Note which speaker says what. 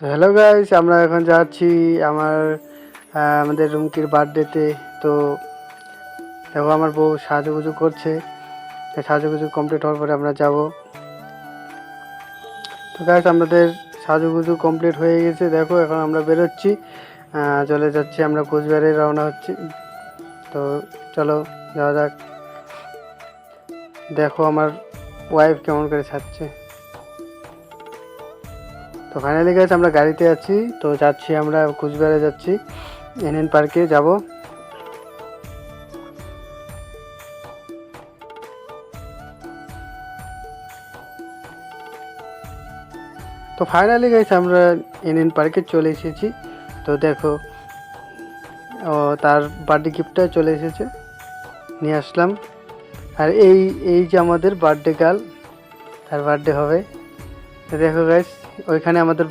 Speaker 1: তো hello guys, আমরা এখন যাচ্ছি আমাদের রুমকির বার্থডেতে। তো দেখো আমার বউ সাজুগুজু করছে। সাজুগুজু কমপ্লিট হওয়ার পরে আমরা যাব। তো গাইস আমাদের সাজুগুজু কমপ্লিট হয়ে গেছে, দেখো এখন আমরা বেরোচ্ছি, চলে যাচ্ছি, আমরা কোচবিহারে রওনা হচ্ছি। তো চলো যাওয়া যাক। দেখো আমার ওয়াইফ কেমন করে ছাড়ছে। তো ফাইনালি গাইস আমরা গাড়িতে আছি, তো যাচ্ছি, আমরা কোচবিহারে যাচ্ছি, এনএন পার্কে যাব। তো ফাইনালি গাইস আমরা এনএন পার্কে চলে এসেছি। তো দেখো ও তার বার্থডে গিফটটা চলে এসেছে, নিয়ে আসলাম। আর এই এই যে আমাদের বার্থডে গার্ল, তার বার্থডে হবে। তো দেখো গাইস ওইখানে আমাদের